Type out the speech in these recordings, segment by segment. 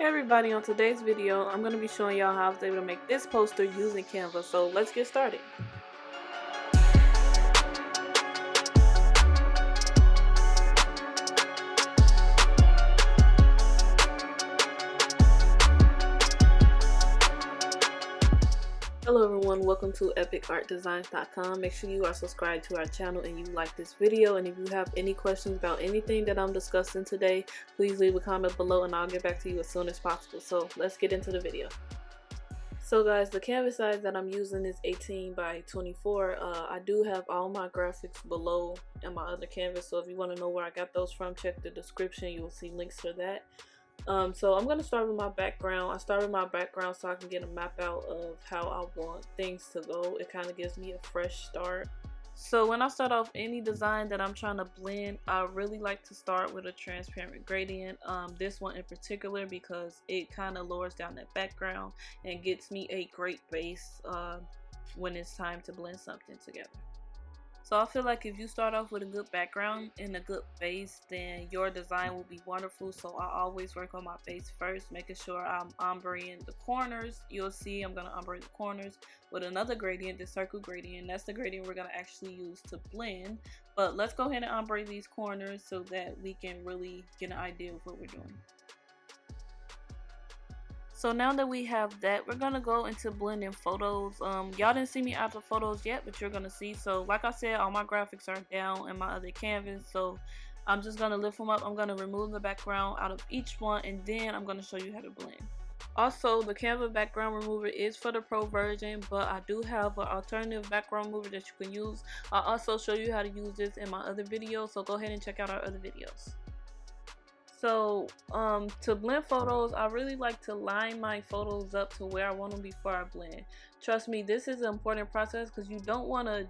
Hey everybody, on today's video I'm going to be showing y'all how I was able to make this poster using Canva. So let's get started. Hello everyone, welcome to epicartdesigns.com. Make sure you are subscribed to our channel and you like this video, and if you have any questions about anything that I'm discussing today, please leave a comment below and I'll get back to you as soon as possible. So let's get into the video. So guys, the canvas size that I'm using is 18 by 24. I do have all my graphics below in my other canvas, so if you want to know where I got those from, check the description. You will see links for that. So I'm going to start with my background. I start with my background so I can get a map out of how I want things to go. It kind of gives me a fresh start. So when I start off any design that I'm trying to blend, I really like to start with a transparent gradient. This one in particular because it kind of lowers down that background and gets me a great base when it's time to blend something together. So I feel like if you start off with a good background and a good base, then your design will be wonderful. So I always work on my base first, making sure I'm ombreing the corners. You'll see I'm going to ombre the corners with another gradient, the circle gradient. That's the gradient we're going to actually use to blend. But let's go ahead and ombre these corners so that we can really get an idea of what we're doing. So now that we have that, we're gonna go into blending photos. Y'all didn't see me add the photos yet, but you're gonna see. So like I said, all my graphics are down in my other canvas, so I'm just gonna lift them up. I'm gonna remove the background out of each one, and then I'm gonna show you how to blend. Also, the Canva background remover is for the pro version, but I do have an alternative background remover that you can use. I'll also show you how to use this in my other videos, so go ahead and check out our other videos. So to blend photos, I really like to line my photos up to where I want them before I blend. Trust me, this is an important process because you don't want to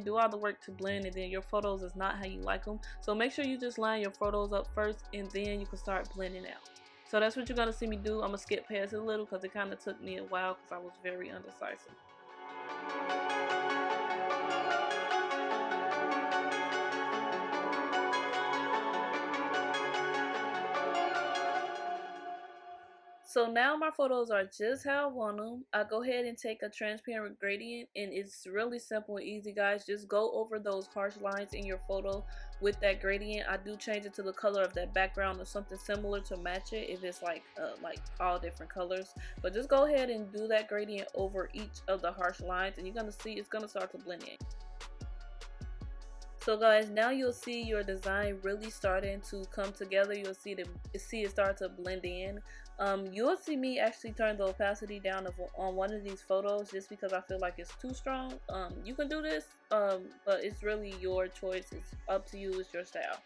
do all the work to blend and then your photos is not how you like them. So make sure you just line your photos up first and then you can start blending out. So that's what you're going to see me do. I'm going to skip past it a little because it kind of took me a while because I was very undecisive. So now my photos are just how I want them. I go ahead and take a transparent gradient, and it's really simple and easy, guys. Just go over those harsh lines in your photo with that gradient. I do change it to the color of that background or something similar to match it if it's like all different colors. But just go ahead and do that gradient over each of the harsh lines, and you're gonna see it's gonna start to blend in. So guys, now you'll see your design really starting to come together. You'll see it start to blend in. You'll see me actually turn the opacity down on one of these photos just because I feel like it's too strong. You can do this, but it's really your choice. It's up to you. It's your style.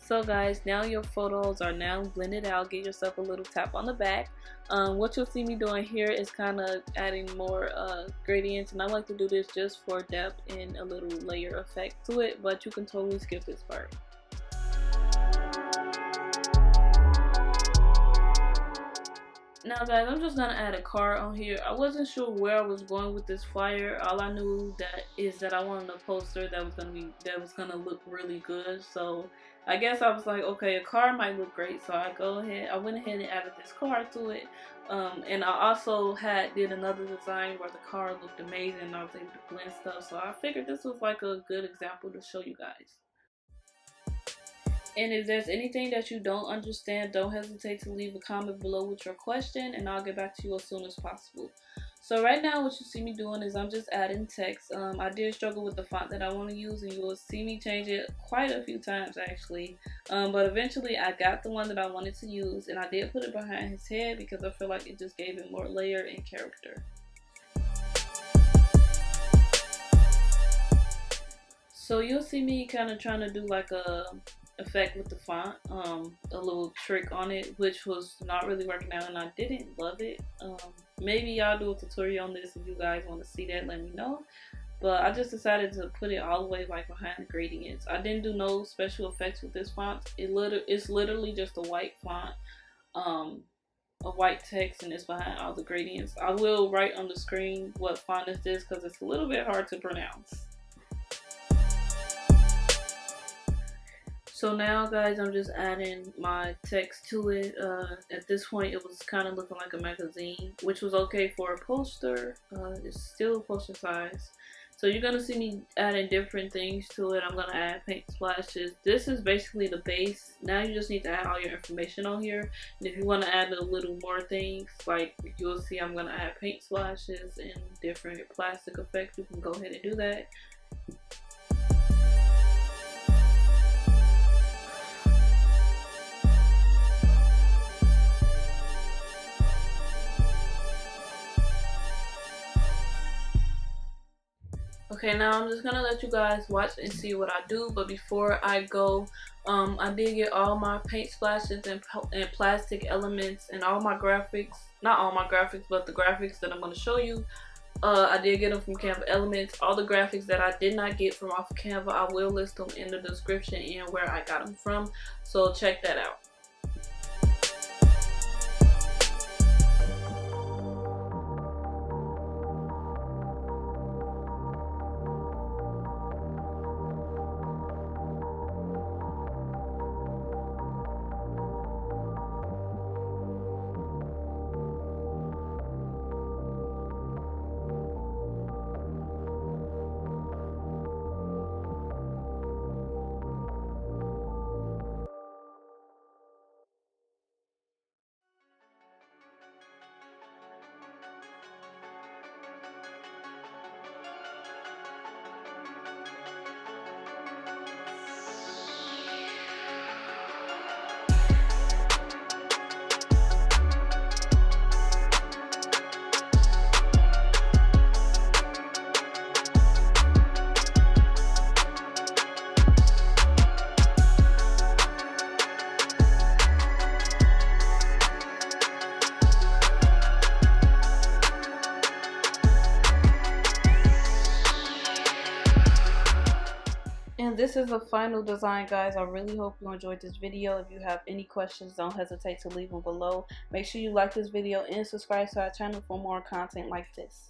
So guys, now your photos are now blended out. Give yourself a little tap on the back. What you'll see me doing here is kind of adding more gradients, and I like to do this just for depth and a little layer effect to it, but you can totally skip this part. Now guys, I'm just gonna add a card on here. I wasn't sure where I was going with this flyer. All I knew that I wanted a poster that was gonna look really good. So I guess I was like, okay, a card might look great. So I went ahead and added this card to it. And I also did another design where the card looked amazing and I was able to blend stuff. So I figured this was like a good example to show you guys. And if there's anything that you don't understand, don't hesitate to leave a comment below with your question and I'll get back to you as soon as possible. So right now what you see me doing is I'm just adding text. I did struggle with the font that I want to use, and you will see me change it quite a few times actually. But eventually I got the one that I wanted to use, and I did put it behind his head because I feel like it just gave it more layer and character. So you'll see me kind of trying to do like a effect with the font, a little trick on it, which was not really working out and I didn't love it. Maybe y'all do a tutorial on this if you guys want to see that, let me know. But I just decided to put it all the way like behind the gradients. I didn't do no special effects with this font. It's literally just a white font. a white text and it's behind all the gradients. I will write on the screen what font is this because it's a little bit hard to pronounce. So now guys, I'm just adding my text to it. At this point it was kind of looking like a magazine, which was okay for a poster. It's still poster size. So you're gonna see me adding different things to it. I'm gonna add paint splashes. This is basically the base. Now you just need to add all your information on here. And if you want to add a little more things, like you'll see I'm gonna add paint splashes and different plastic effects. You can go ahead and do that. Okay, now I'm just gonna let you guys watch and see what I do, but before I go, I did get all my paint splashes and plastic elements and all my graphics, not all my graphics, but the graphics that I'm gonna show you. I did get them from Canva Elements. All the graphics that I did not get from off of Canva, I will list them in the description and where I got them from, so check that out. And this is the final design, guys. I really hope you enjoyed this video. If you have any questions, don't hesitate to leave them below. Make sure you like this video and subscribe to our channel for more content like this.